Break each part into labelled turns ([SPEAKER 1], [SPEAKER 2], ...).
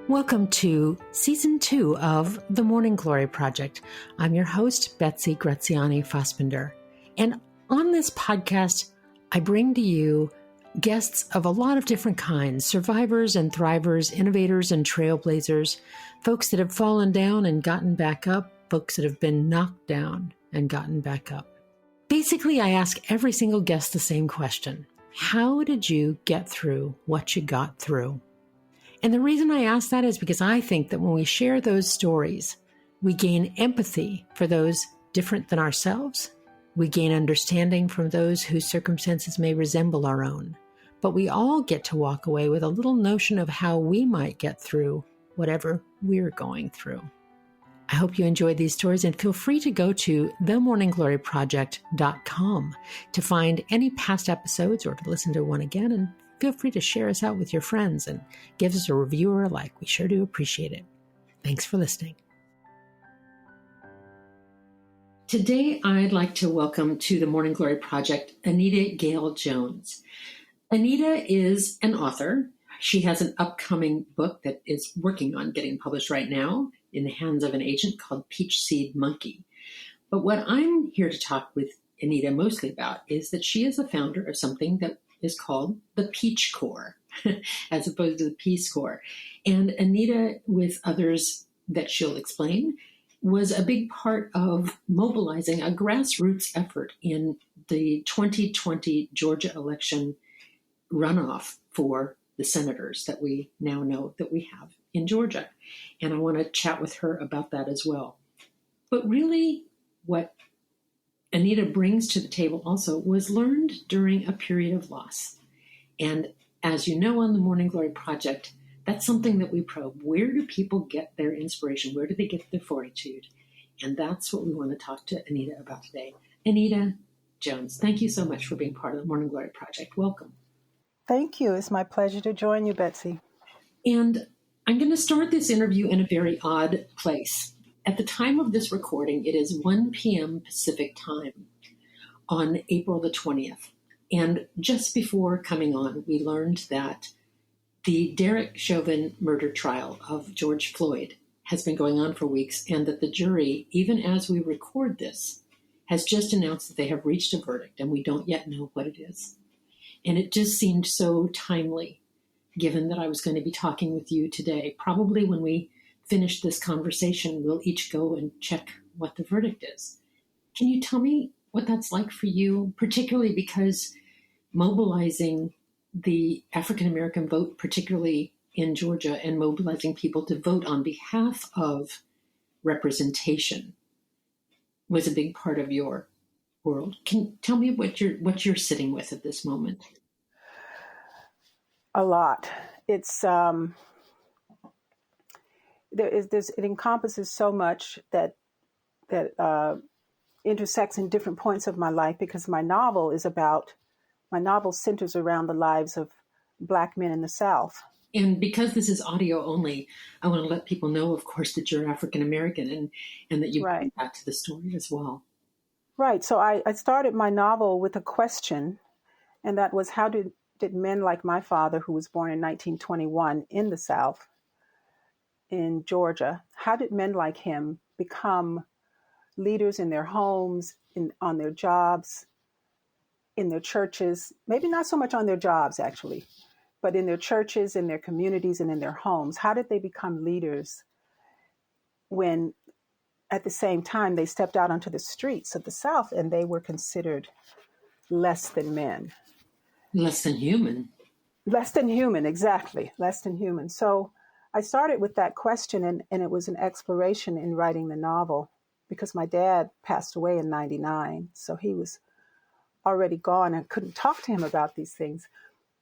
[SPEAKER 1] Welcome to Season 2 of The Morning Glory Project. I'm your host, Betsy Graziani-Fassbender. And on this podcast, I bring to you guests of a lot of different kinds, survivors and thrivers, innovators and trailblazers, folks that have fallen down and gotten back up, folks that have been knocked down and gotten back up. Basically, I ask every single guest the same question. How did you get through what you got through? And the reason I ask that is because I think that when we share those stories, we gain empathy for those different than ourselves. We gain understanding from those whose circumstances may resemble our own. But we all get to walk away with a little notion of how we might get through whatever we're going through. I hope you enjoyed these stories and feel free to go to themorninggloryproject.com to find any past episodes or to listen to one again, and feel free to share us out with your friends and give us a review or a like. We sure do appreciate it. Thanks for listening. Today, I'd like to welcome to the Morning Glory Project, Anita Gail Jones. Anita is an author. She has an upcoming book that is working on getting published right now in the hands of an agent called Peach Seed Monkey. But what I'm here to talk with Anita mostly about is that she is the founder of something that is called the Peach Corps, as opposed to the Peace Corps. And Anita, with others that she'll explain, was a big part of mobilizing a grassroots effort in the 2020 Georgia election runoff for the senators that we now know that we have in Georgia. And I want to chat with her about that as well. But really, what Anita brings to the table also was learned during a period of loss. And as you know, on the Morning Glory Project, that's something that we probe. Where do people get their inspiration? Where do they get their fortitude? And that's what we want to talk to Anita about today. Anita Jones, thank you so much for being part of the Morning Glory Project. Welcome.
[SPEAKER 2] Thank you. It's my pleasure to join you, Betsy.
[SPEAKER 1] And I'm going to start this interview in a very odd place. At the time of this recording, it is 1 p.m. Pacific time on April the 20th. And just before coming on, we learned that the Derek Chauvin murder trial of George Floyd has been going on for weeks, and that the jury, even as we record this, has just announced that they have reached a verdict, and we don't yet know what it is. And it just seemed so timely, given that I was going to be talking with you today. Probably when we finish this conversation, we'll each go and check what the verdict is. Can you tell me what that's like for you, particularly because mobilizing the African-American vote, particularly in Georgia, and mobilizing people to vote on behalf of representation was a big part of your world. Can you tell me what you're sitting with at this moment?
[SPEAKER 2] A lot. It's it encompasses so much that intersects in different points of my life, because my novel centers around the lives of Black men in the South.
[SPEAKER 1] And because this is audio only, I want to let people know, of course, that you're African American and that you bring that to the story as well.
[SPEAKER 2] Right. So I started my novel with a question, and that was, how did men like my father, who was born in 1921 in the South, in Georgia, how did men like him become leaders in their homes, on their jobs, in their churches? Maybe not so much on their jobs, actually, but in their churches, in their communities, and in their homes. How did they become leaders when, at the same time, they stepped out onto the streets of the South and they were considered less than men?
[SPEAKER 1] Less than human.
[SPEAKER 2] Less than human, exactly. Less than human. So I started with that question, and it was an exploration in writing the novel, because my dad passed away in 1999. So he was already gone and couldn't talk to him about these things.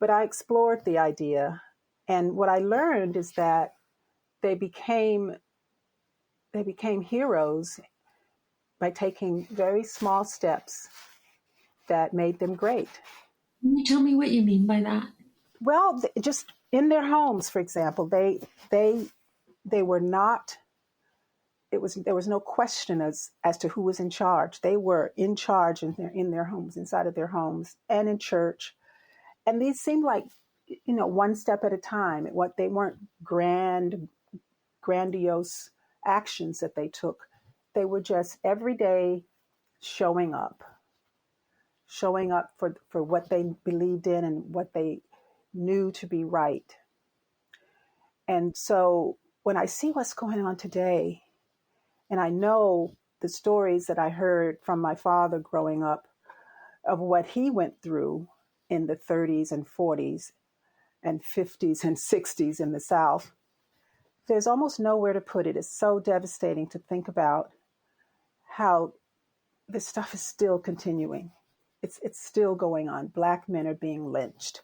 [SPEAKER 2] But I explored the idea. And what I learned is that they became heroes by taking very small steps that made them great.
[SPEAKER 1] Can you tell me what you mean by that?
[SPEAKER 2] Well, just in their homes, for example, they were not. There was no question as to who was in charge. They were in charge in their homes, inside of their homes, and in church. And these seemed like one step at a time. What they weren't grandiose actions that they took. They were just every day showing up for what they believed in and what they knew to be right. And so when I see what's going on today, and I know the stories that I heard from my father growing up of what he went through in the 30s and 40s and 50s and 60s in the South, there's almost nowhere to put it. It's so devastating to think about how this stuff is still continuing. It's still going on. Black men are being lynched.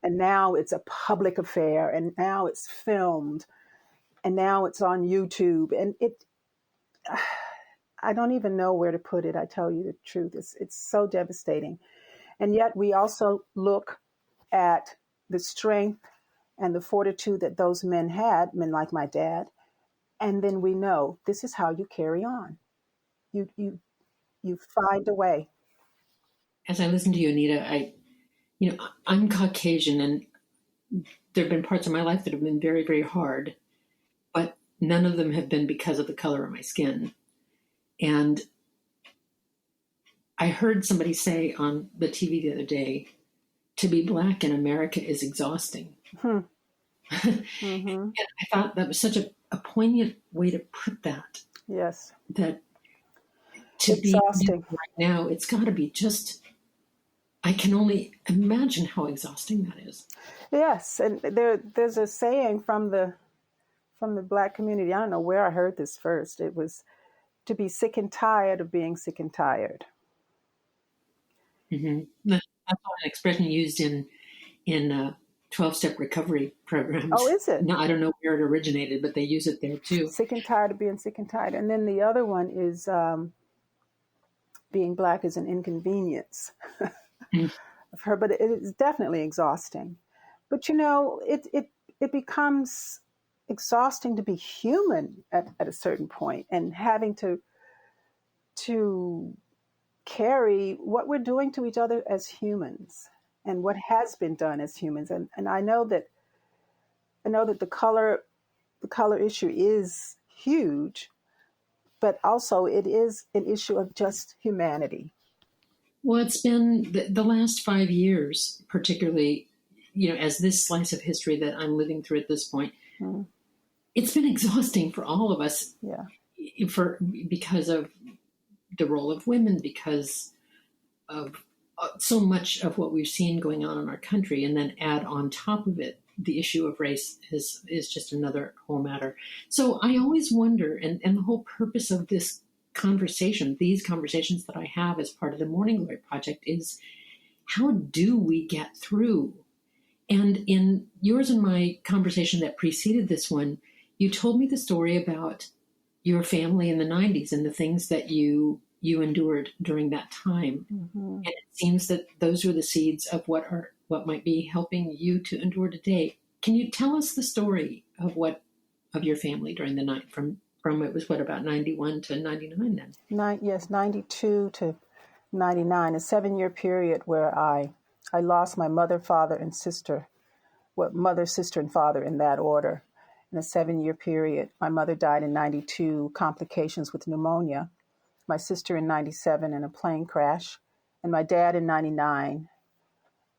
[SPEAKER 2] And now it's a public affair, and now it's filmed, and now it's on YouTube. And I don't even know where to put it. I tell you the truth. It's so devastating. And yet we also look at the strength and the fortitude that those men had, men like my dad. And then we know this is how you carry on. You find a way.
[SPEAKER 1] As I listen to you, Anita, I'm Caucasian, and there have been parts of my life that have been very, very hard, but none of them have been because of the color of my skin. And I heard somebody say on the TV the other day, to be Black in America is exhausting.
[SPEAKER 2] Mm-hmm.
[SPEAKER 1] And I thought that was such a poignant way to put that.
[SPEAKER 2] Yes.
[SPEAKER 1] That to
[SPEAKER 2] exhausting.
[SPEAKER 1] Be right now, it's got to be just, I can only imagine how exhausting that is.
[SPEAKER 2] Yes, and there's a saying from the Black community. I don't know where I heard this first. It was to be sick and tired of being sick and tired.
[SPEAKER 1] Mm-hmm. That's an expression used in 12-step recovery programs.
[SPEAKER 2] Oh, is it?
[SPEAKER 1] No, I don't know where it originated, but they use it there too.
[SPEAKER 2] Sick and tired of being sick and tired. And then the other one is being Black is an inconvenience of her, but it is definitely exhausting. But it becomes exhausting to be human at a certain point, and having to carry what we're doing to each other as humans and what has been done as humans. And I know that the color issue is huge, but also it is an issue of just humanity.
[SPEAKER 1] Well, it's been the last 5 years, particularly, as this slice of history that I'm living through at this point, it's been exhausting for all of us.
[SPEAKER 2] Yeah.
[SPEAKER 1] Because of the role of women, because of so much of what we've seen going on in our country, and then add on top of it the issue of race is just another whole matter. So I always wonder, and the whole purpose of this conversation, these conversations that I have as part of the Morning Glory Project, is how do we get through? And in yours and my conversation that preceded this one, you told me the story about your family in the 90s and the things that you endured during that time. Mm-hmm. And it seems that those were the seeds of what might be helping you to endure today. Can you tell us the story of your family during the night from it was about 91 to 99 then?
[SPEAKER 2] 92 to 99, a 7-year period where I lost my mother, father, and sister. Well, mother, sister, and father in that order. In a 7-year period, my mother died in 92, complications with pneumonia. My sister in 97 in a plane crash, and my dad in 99,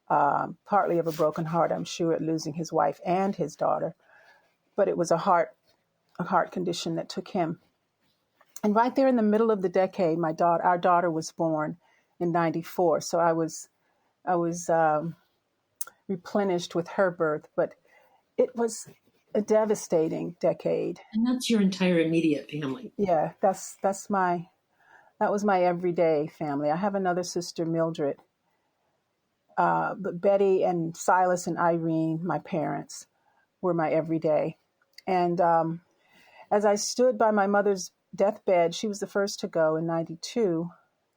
[SPEAKER 2] partly of a broken heart, I'm sure, at losing his wife and his daughter. But it was a heart condition that took him. And right there in the middle of the decade, our daughter was born in 94. So I was replenished with her birth, but it was a devastating decade.
[SPEAKER 1] And that's your entire immediate family.
[SPEAKER 2] Yeah, that was my everyday family. I have another sister, Mildred, but Betty and Silas and Irene, my parents, were my everyday. And as I stood by my mother's deathbed, she was the first to go in 92.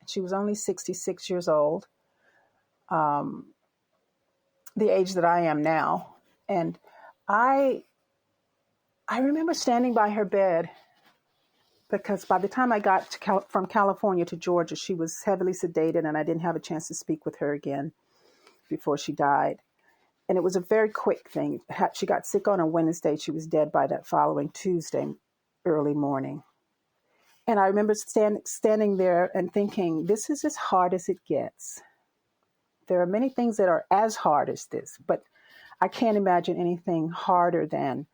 [SPEAKER 2] She was only 66 years old, the age that I am now. And I remember standing by her bed, because by the time I got from California to Georgia, she was heavily sedated and I didn't have a chance to speak with her again before she died. And it was a very quick thing. She got sick on a Wednesday. She was dead by that following Tuesday, early morning. And I remember standing there and thinking, this is as hard as it gets. There are many things that are as hard as this, but I can't imagine anything harder than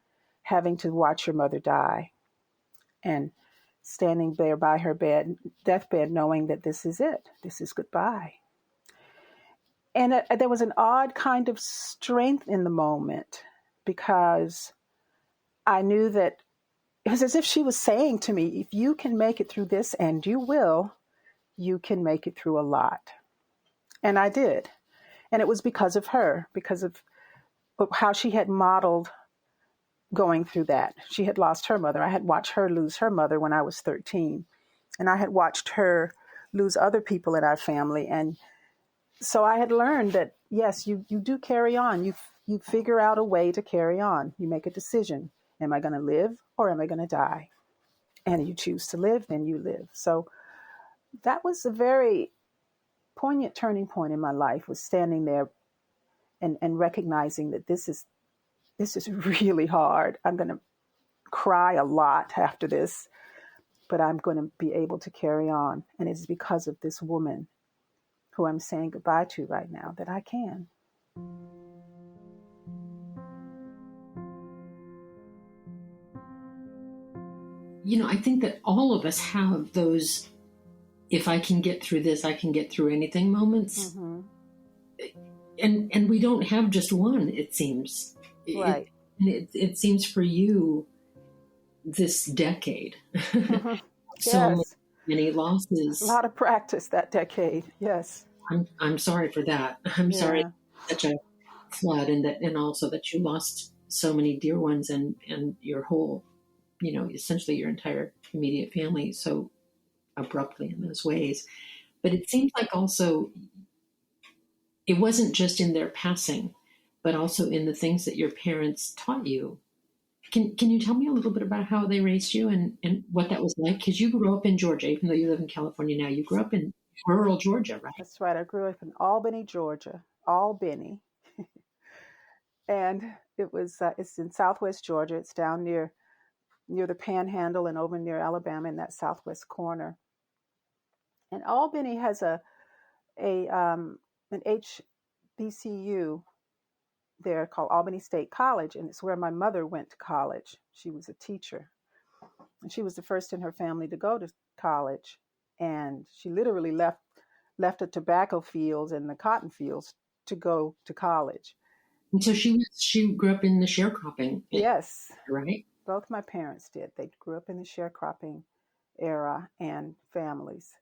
[SPEAKER 2] having to watch your mother die and standing there by her deathbed, knowing that this is it. This is goodbye. And there was an odd kind of strength in the moment because I knew that it was as if she was saying to me, if you can make it through this, and you will, you can make it through a lot. And I did. And it was because of her, because of how she had modeled going through that. She had lost her mother. I had watched her lose her mother when I was 13. And I had watched her lose other people in our family. And so I had learned that, yes, you do carry on. You figure out a way to carry on. You make a decision. Am I going to live or am I going to die? And you choose to live, then you live. So that was a very poignant turning point in my life, was standing there and recognizing that this is really hard. I'm going to cry a lot after this, but I'm going to be able to carry on. And it's because of this woman who I'm saying goodbye to right now that I can.
[SPEAKER 1] I think that all of us have those, if I can get through this, I can get through anything moments.
[SPEAKER 2] Mm-hmm.
[SPEAKER 1] And we don't have just one, it seems.
[SPEAKER 2] Right.
[SPEAKER 1] It seems for you, this decade.
[SPEAKER 2] Mm-hmm.
[SPEAKER 1] So
[SPEAKER 2] Yes.
[SPEAKER 1] many losses.
[SPEAKER 2] A lot of practice that decade. Yes.
[SPEAKER 1] I'm sorry for that. I'm sorry, such a flood, and also that you lost so many dear ones and your whole, essentially your entire immediate family so abruptly in those ways. But it seems like also it wasn't just in their passing, but also in the things that your parents taught you. Can you tell me a little bit about how they raised you and what that was like? Because you grew up in Georgia, even though you live in California now. You grew up in rural Georgia, right?
[SPEAKER 2] That's right. I grew up in Albany, Georgia. Albany. And it's in southwest Georgia. It's down near the Panhandle and over near Alabama in that southwest corner. And Albany has an HBCU there called Albany State College, and it's where my mother went to college. She was a teacher, and she was the first in her family to go to college. And she literally left the tobacco fields and the cotton fields to go to college.
[SPEAKER 1] And so she grew up in the sharecropping.
[SPEAKER 2] Yes,
[SPEAKER 1] right.
[SPEAKER 2] Both my parents did. They grew up in the sharecropping era and families.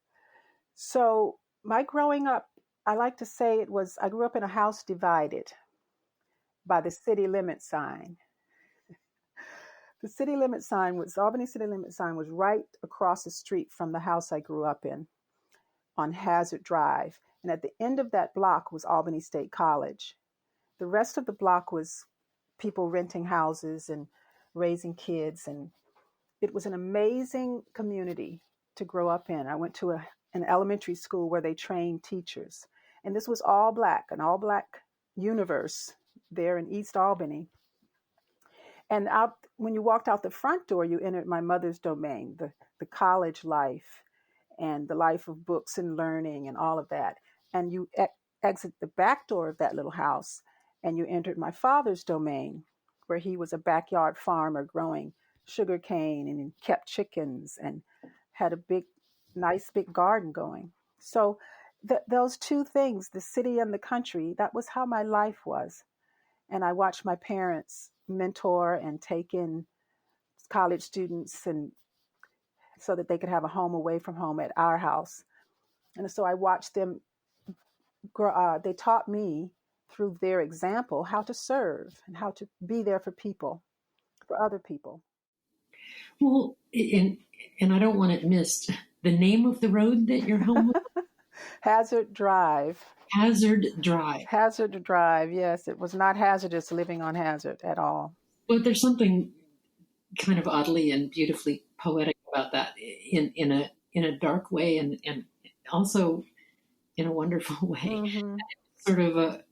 [SPEAKER 2] So my growing up, I like to say I grew up in a house divided by the city limit sign. The Albany city limit sign was right across the street from the house I grew up in on Hazard Drive. And at the end of that block was Albany State College. The rest of the block was people renting houses and raising kids. And it was an amazing community to grow up in. I went to an elementary school where they trained teachers. And this was an all black universe there in East Albany. And when you walked out the front door, you entered my mother's domain, the college life and the life of books and learning and all of that. And you exit the back door of that little house and you entered my father's domain, where he was a backyard farmer growing sugar cane and kept chickens and had a nice big garden going. So those two things, the city and the country, that was how my life was. And I watched my parents mentor and take in college students and so that they could have a home away from home at our house. And so I watched them grow. They taught me through their example how to serve and how to be there for people, for other people.
[SPEAKER 1] Well, and I don't want to miss the name of the road that your home was?
[SPEAKER 2] Hazard Drive.
[SPEAKER 1] Hazard Drive.
[SPEAKER 2] Hazard Drive, yes. It was not hazardous living on Hazard at all.
[SPEAKER 1] Well, there's something kind of oddly and beautifully poetic about that in a dark way and also in a wonderful way.
[SPEAKER 2] Mm-hmm.
[SPEAKER 1] Sort of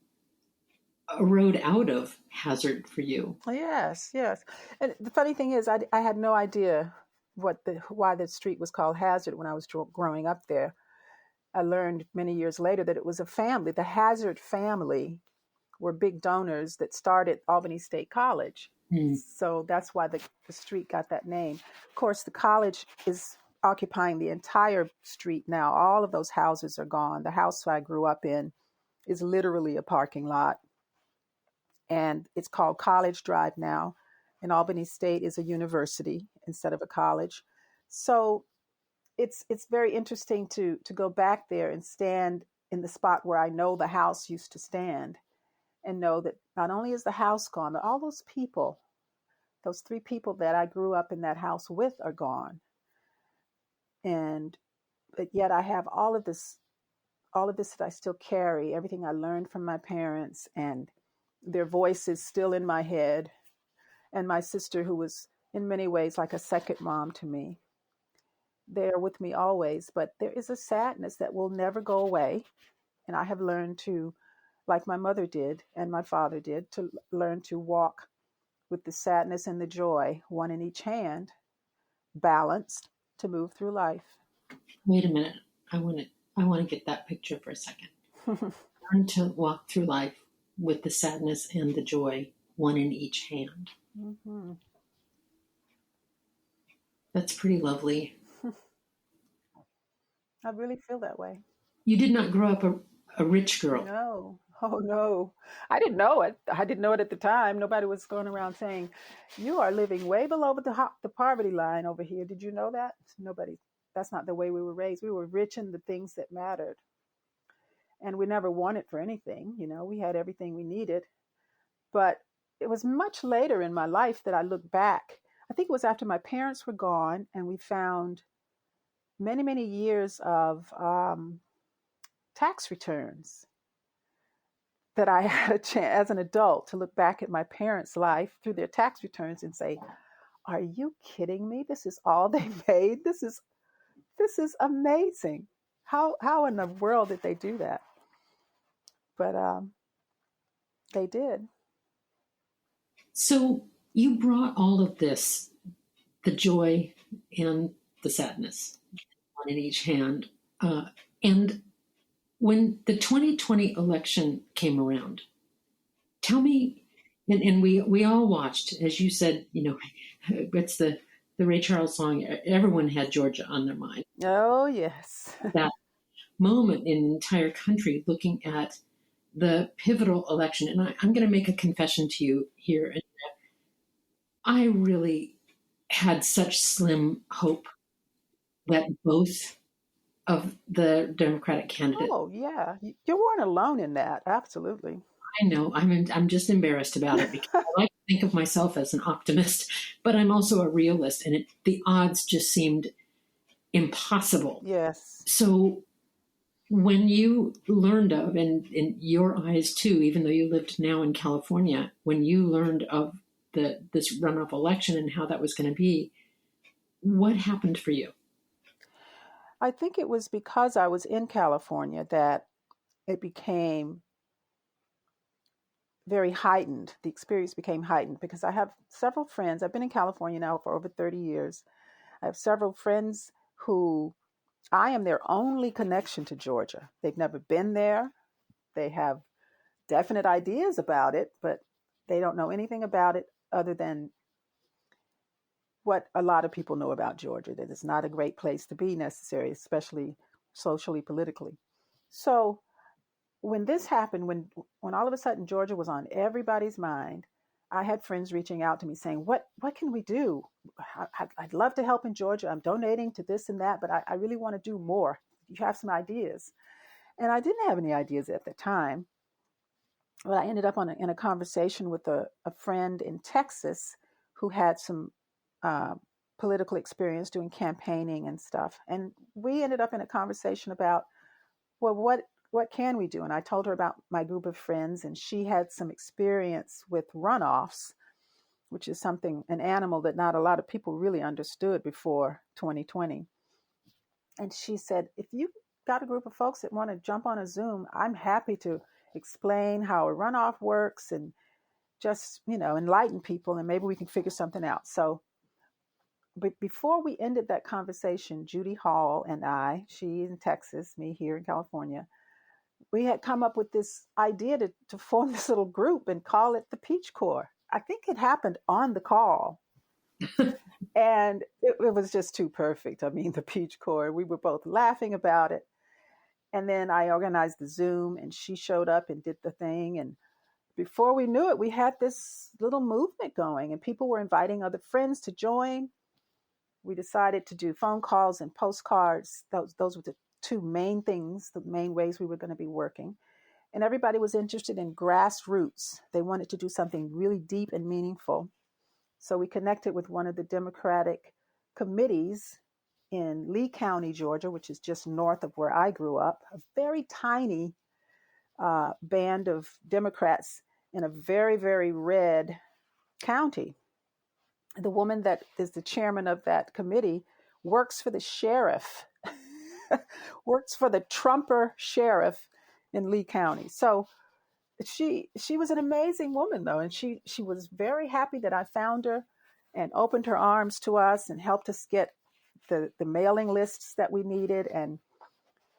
[SPEAKER 1] a road out of Hazard for you.
[SPEAKER 2] Yes, yes. And the funny thing is, I had no idea why the street was called Hazard when I was growing up there. I learned many years later that it was a family. The Hazard family were big donors that started Albany State College.
[SPEAKER 1] Mm.
[SPEAKER 2] So that's why the street got that name. Of course, the college is occupying the entire street now. All of those houses are gone. The house I grew up in is literally a parking lot. And it's called College Drive now. And Albany State is a university instead of a college. So it's very interesting to go back there and stand in the spot where I know the house used to stand, and know that not only is the house gone, but all those people, those 3 people that I grew up in that house with, are gone. But yet I have all of this that I still carry, everything I learned from my parents, and their voices still in my head, and my sister, who was in many ways like a second mom to me. They're with me always, but there is a sadness that will never go away. And I have learned to, like my mother did and my father did, to learn to walk with the sadness and the joy, one in each hand, balanced, to move through life.
[SPEAKER 1] Wait a minute. I want to get that picture for a second. Learn to walk through life with the sadness and the joy, one in each hand.
[SPEAKER 2] Mm-hmm.
[SPEAKER 1] That's pretty lovely.
[SPEAKER 2] I really feel that way.
[SPEAKER 1] You did not grow up a rich girl.
[SPEAKER 2] No. Oh, no. I didn't know it. I didn't know it at the time. Nobody was going around saying, you are living way below the poverty line over here. Did you know that? Nobody. That's not the way we were raised. We were rich in the things that mattered. And we never wanted for anything. You know, we had everything we needed. But it was much later in my life that I look back. I think it was after my parents were gone and we found many, many years of tax returns that I had a chance as an adult to look back at my parents' life through their tax returns and say, are you kidding me? This is all they made? This is amazing. How in the world did they do that? But they did.
[SPEAKER 1] So you brought all of this, the joy and the sadness, one in each hand. And when the 2020 election came around, tell me, and we all watched, as you said, you know, it's the Ray Charles song, everyone had Georgia on their mind.
[SPEAKER 2] Oh, yes.
[SPEAKER 1] That moment in the entire country looking at the pivotal election. And I'm going to make a confession to you here. I really had such slim hope that both of the Democratic candidates.
[SPEAKER 2] Oh, yeah. You weren't alone in that. Absolutely.
[SPEAKER 1] I know. I'm just embarrassed about it because I like to think of myself as an optimist, but I'm also a realist, and the odds just seemed impossible.
[SPEAKER 2] Yes.
[SPEAKER 1] So when you learned of, and in your eyes too, even though you lived now in California, when you learned of this runoff election and how that was going to be, what happened for you?
[SPEAKER 2] I think it was because I was in California that it became very heightened. The experience became heightened because I have several friends. I've been in California now for over 30 years. I have several friends who I am their only connection to Georgia. They've never been there. They have definite ideas about it, but they don't know anything about it other than what a lot of people know about Georgia, that it's not a great place to be necessarily, especially socially, politically. So when this happened, when all of a sudden Georgia was on everybody's mind, I had friends reaching out to me saying, what can we do? I'd love to help in Georgia. I'm donating to this and that, but I really want to do more. You have some ideas. And I didn't have any ideas at the time, but I ended up in a conversation with a friend in Texas who had some political experience doing campaigning and stuff. And we ended up in a conversation about, well, what can we do? And I told her about my group of friends, and she had some experience with runoffs, which is an animal that not a lot of people really understood before 2020. And she said, if you got a group of folks that want to jump on a Zoom, I'm happy to explain how a runoff works and just, enlighten people, and maybe we can figure something out. So, but before we ended that conversation, Judy Hall and I, she in Texas, me here in California, we had come up with this idea to form this little group and call it the Peach Corps. I think it happened on the call. And it was just too perfect. I mean, the Peach Corps, we were both laughing about it. And then I organized the Zoom, and she showed up and did the thing. And before we knew it, we had this little movement going, and people were inviting other friends to join. We decided to do phone calls and postcards. Those were the two main things, the main ways we were going to be working. And everybody was interested in grassroots. They wanted to do something really deep and meaningful. So we connected with one of the Democratic committees in Lee County, Georgia, which is just north of where I grew up, a very tiny band of Democrats in a very, very red county. The woman that is the chairman of that committee works for the sheriff, works for the Trumper sheriff in Lee County. So she was an amazing woman, though, and she was very happy that I found her and opened her arms to us and helped us get the mailing lists that we needed. And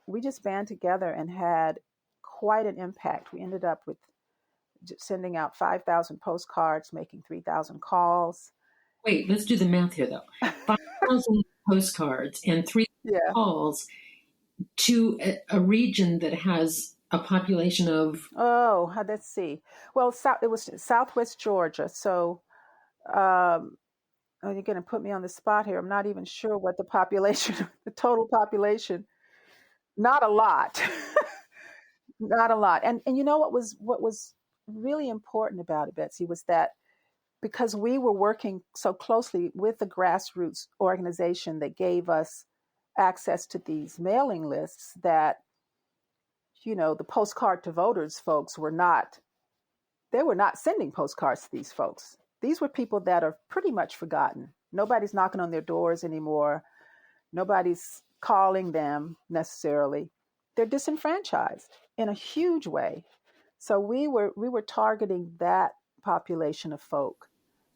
[SPEAKER 2] we just band together and had quite an impact. We ended up with sending out 5,000 postcards, making 3,000 calls.
[SPEAKER 1] Wait, let's do the math here, though. 5,000 postcards and 3,000 calls to a region that has a population of...
[SPEAKER 2] Oh, let's see. Well, it was Southwest Georgia. So you're going to put me on the spot here. I'm not even sure what the population, the total population. Not a lot. Not a lot. And you know what was really important about it, Betsy, was that because we were working so closely with the grassroots organization that gave us access to these mailing lists, that the postcard to voters folks were not sending postcards to these folks. These were people that are pretty much forgotten. Nobody's knocking on their doors anymore. Nobody's calling them necessarily. They're disenfranchised in a huge way. So we were targeting that population of folk,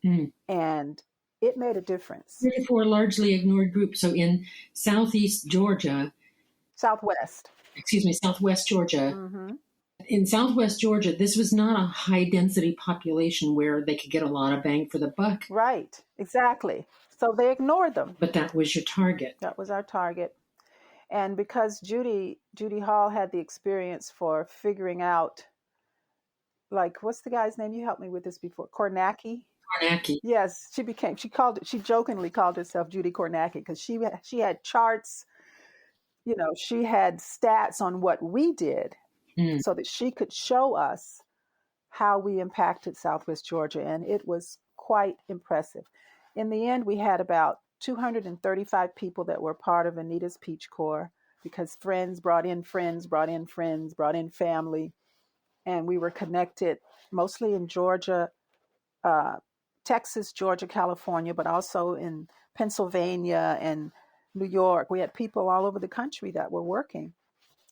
[SPEAKER 2] and it made a difference.
[SPEAKER 1] Therefore, largely ignored group. So in Southwest Georgia, in Southwest Georgia, this was not a high-density population where they could get a lot of bang for the buck.
[SPEAKER 2] Right, exactly. So they ignored them.
[SPEAKER 1] But that was your target.
[SPEAKER 2] That was our target. And because Judy Hall had the experience for figuring out, like, what's the guy's name? You helped me with this before. Kornacki?
[SPEAKER 1] Kornacki.
[SPEAKER 2] Yes, she jokingly called herself Judy Kornacki because she had charts, she had stats on what we did so that she could show us how we impacted Southwest Georgia. And it was quite impressive. In the end, we had about 235 people that were part of Anita's Peach Corps, because friends brought in friends, brought in friends, brought in family. And we were connected mostly in Georgia, Texas, Georgia, California, but also in Pennsylvania and New York. We had people all over the country that were working.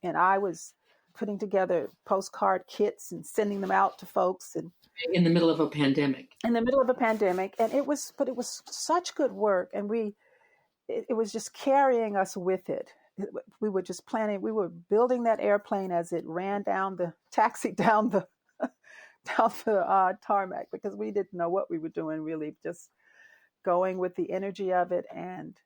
[SPEAKER 2] And I was putting together postcard kits and sending them out to folks. And
[SPEAKER 1] in the middle of a pandemic.
[SPEAKER 2] And it was such good work. And it was just carrying us with it. We were just planning, we were building that airplane as it ran down the tarmac, because we didn't know what we were doing, really, just going with the energy of it and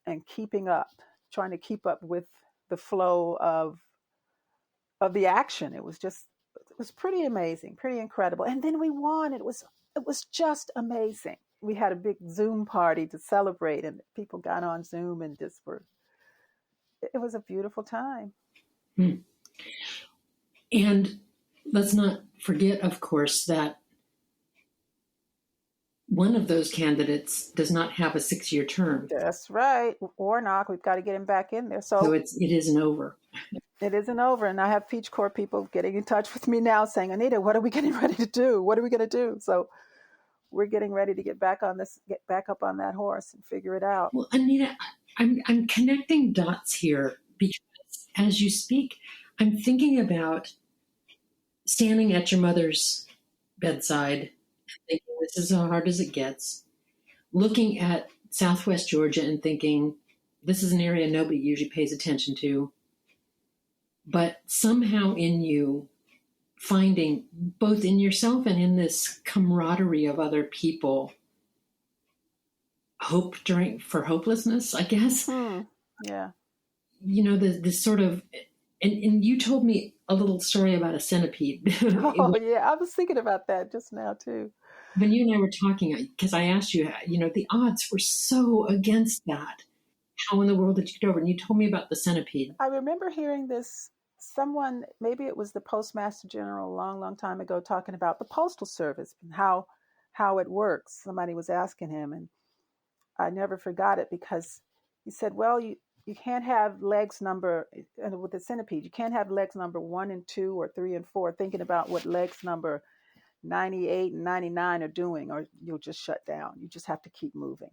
[SPEAKER 2] trying to keep up with the flow of the action. It was pretty amazing, pretty incredible. And then we won. It was just amazing. We had a big Zoom party to celebrate, and people got on Zoom and it was a beautiful time.
[SPEAKER 1] And let's not forget, of course, that one of those candidates does not have a 6-year term.
[SPEAKER 2] That's right. Warnock, we've got to get him back in there.
[SPEAKER 1] So it isn't over.
[SPEAKER 2] It isn't over. And I have Peach Corps people getting in touch with me now saying, Anita, what are we getting ready to do? What are we going to do? So we're getting ready to get back up on that horse and figure it out.
[SPEAKER 1] Well, Anita, I'm connecting dots here because as you speak, I'm thinking about standing at your mother's bedside, thinking this is as hard as it gets, looking at Southwest Georgia and thinking this is an area nobody usually pays attention to, but somehow in you finding both in yourself and in this camaraderie of other people hope for hopelessness, I guess.
[SPEAKER 2] Yeah.
[SPEAKER 1] This sort of, and you told me a little story about a centipede.
[SPEAKER 2] Oh, yeah. I was thinking about that just now, too.
[SPEAKER 1] When you and I were talking, because I asked you, the odds were so against that. How in the world did you get over? And you told me about the centipede.
[SPEAKER 2] I remember hearing this, someone, maybe it was the Postmaster General a long, long time ago, talking about the Postal Service and how it works. Somebody was asking him, and I never forgot it because he said, well, you can't have legs number, and with the centipede, you can't have legs number 1 and 2 or 3 and 4 thinking about what legs number 98 and 99 are doing, or you'll just shut down. You just have to keep moving.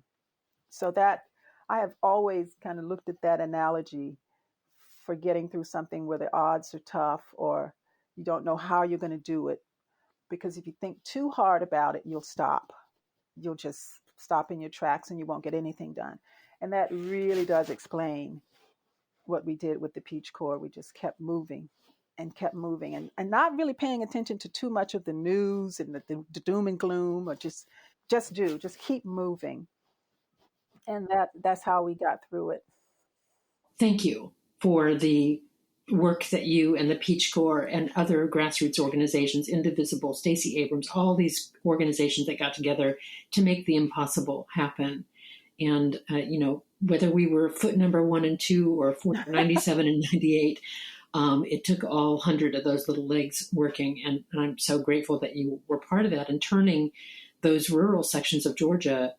[SPEAKER 2] So that I have always kind of looked at that analogy for getting through something where the odds are tough or you don't know how you're going to do it. Because if you think too hard about it, you'll stop. You'll just stop in your tracks and you won't get anything done. And that really does explain what we did with the Peach Corps. We just kept moving and not really paying attention to too much of the news and the doom and gloom, or just keep moving. And that's how we got through it.
[SPEAKER 1] Thank you for the work that you and the Peach Corps and other grassroots organizations, Indivisible, Stacey Abrams, all these organizations that got together to make the impossible happen. And, whether we were foot number 1 and 2 or 97 and 98, it took all 100 of those little legs working. And I'm so grateful that you were part of that and turning those rural sections of Georgia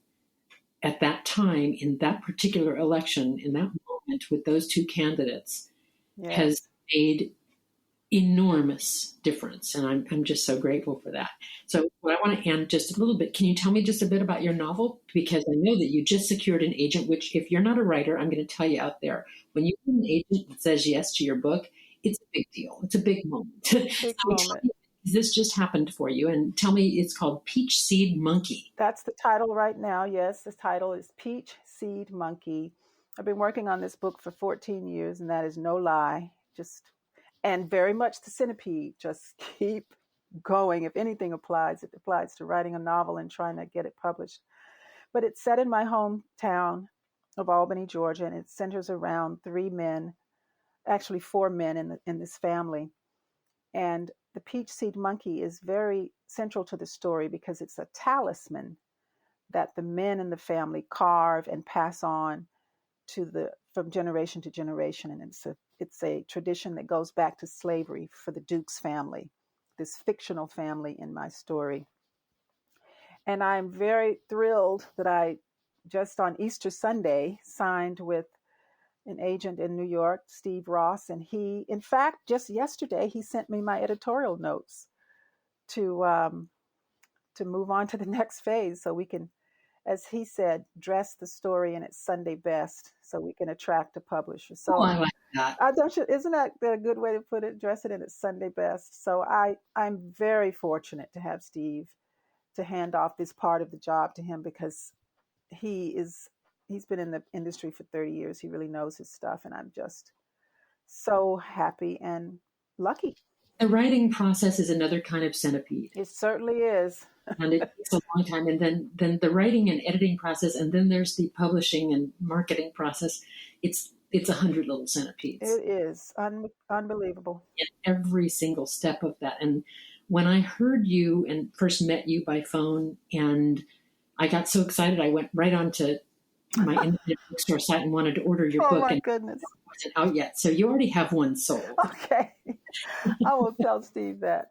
[SPEAKER 1] at that time, in that particular election, in that moment with those two candidates, has made enormous difference. And I'm just so grateful for that. So what I want to end just a little bit, can you tell me just a bit about your novel? Because I know that you just secured an agent, which if you're not a writer, I'm going to tell you out there, when you get an agent that says yes to your book, it's a big deal. It's a big moment. This just happened for you. And tell me, it's called Peach Seed Monkey.
[SPEAKER 2] That's the title right now. Yes, the title is Peach Seed Monkey. I've been working on this book for 14 years, and that is no lie. And very much the centipede. Just keep going. If anything applies, it applies to writing a novel and trying to get it published. But it's set in my hometown of Albany, Georgia, and it centers around 3 men, actually 4 men in this family. And the peach seed monkey is very central to the story because it's a talisman that the men in the family carve and pass on from generation to generation. And it's a tradition that goes back to slavery for the Duke's family, this fictional family in my story. And I'm very thrilled that I just on Easter Sunday signed with an agent in New York, Steve Ross, and he, in fact, just yesterday, he sent me my editorial notes to move on to the next phase so we can, as he said, dress the story in its Sunday best so we can attract a publisher. So
[SPEAKER 1] I like that.
[SPEAKER 2] Isn't that a good way to put it? Dress it in its Sunday best. So I'm very fortunate to have Steve to hand off this part of the job to him because he's been in the industry for 30 years. He really knows his stuff. And I'm just so happy and lucky.
[SPEAKER 1] The writing process is another kind of centipede.
[SPEAKER 2] It certainly is.
[SPEAKER 1] And it takes a long time. And then the writing and editing process, and then there's the publishing and marketing process. It's 100 little centipedes.
[SPEAKER 2] It is unbelievable.
[SPEAKER 1] In every single step of that. And when I heard you and first met you by phone, and I got so excited, I went right on to my independent bookstore site and wanted to order your book.
[SPEAKER 2] Oh my
[SPEAKER 1] and
[SPEAKER 2] goodness.
[SPEAKER 1] It wasn't out yet. So you already have one sold.
[SPEAKER 2] Okay. I will tell Steve that.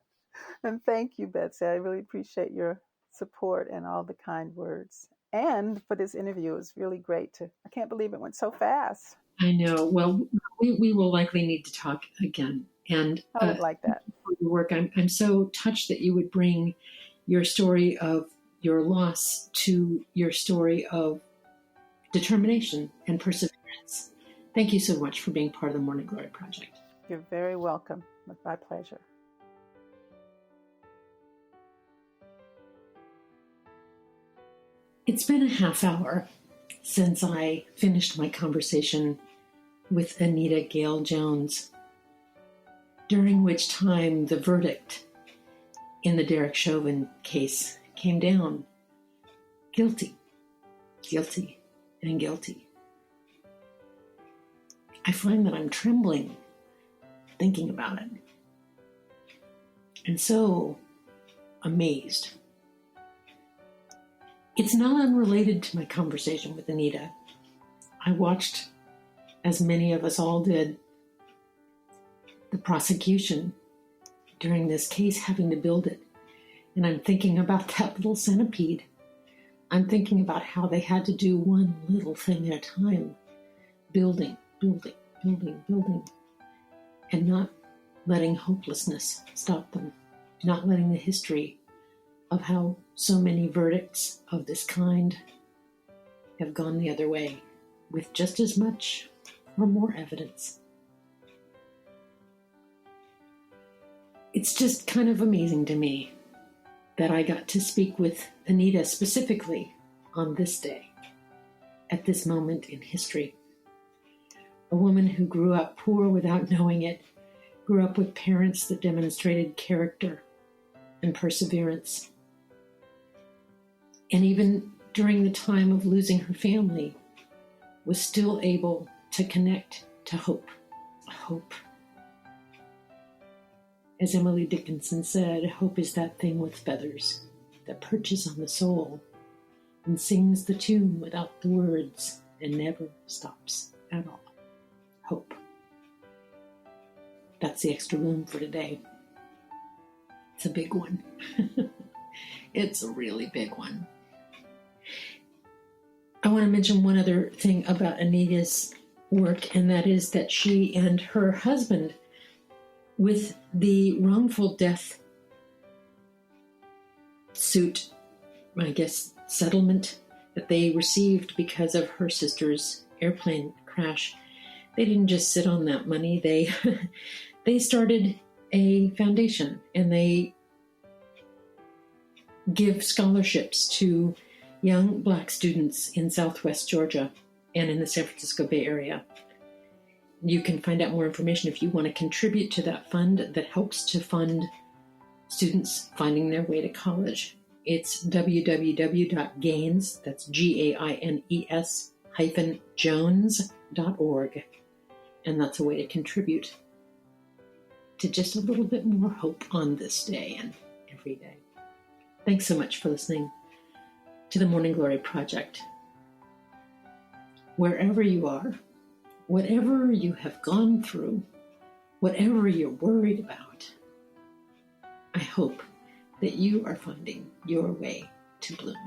[SPEAKER 2] And thank you, Betsy. I really appreciate your support and all the kind words. And for this interview, it was really great I can't believe it went so fast.
[SPEAKER 1] I know. Well, we will likely need to talk again. And
[SPEAKER 2] I would like that.
[SPEAKER 1] For your work, I'm so touched that you would bring your story of your loss to your story of determination and perseverance. Thank you so much for being part of the Morning Glory Project.
[SPEAKER 2] You're very welcome. With my pleasure.
[SPEAKER 1] It's been a half hour since I finished my conversation with Anita Gail Jones, during which time the verdict in the Derek Chauvin case came down. Guilty, guilty, and guilty. I find that I'm trembling thinking about it, and so amazed. It's not unrelated to my conversation with Anita. I watched, as many of us all did, the prosecution during this case having to build it. And I'm thinking about that little centipede. I'm thinking about how they had to do one little thing at a time, building, building, building, building, and not letting hopelessness stop them, not letting the history of how so many verdicts of this kind have gone the other way with just as much or more evidence. It's just kind of amazing to me that I got to speak with Anita specifically on this day, at this moment in history. A woman who grew up poor without knowing it, grew up with parents that demonstrated character and perseverance. And even during the time of losing her family, was still able to connect to hope. Hope. As Emily Dickinson said, hope is that thing with feathers that perches on the soul and sings the tune without the words and never stops at all. Hope. That's the extra room for today. It's a big one. It's a really big one. I want to mention one other thing about Anita's work, and that is that she and her husband, with the wrongful death suit, I guess, settlement that they received because of her sister's airplane crash, they didn't just sit on that money. They started a foundation, and they give scholarships to young Black students in Southwest Georgia and in the San Francisco Bay Area. You can find out more information if you want to contribute to that fund that helps to fund students finding their way to college. It's www.gaines, that's GAINES -Jones.org. And that's a way to contribute to just a little bit more hope on this day and every day. Thanks so much for listening to the Morning Glory Project. Wherever you are, whatever you have gone through, whatever you're worried about, I hope that you are finding your way to bloom.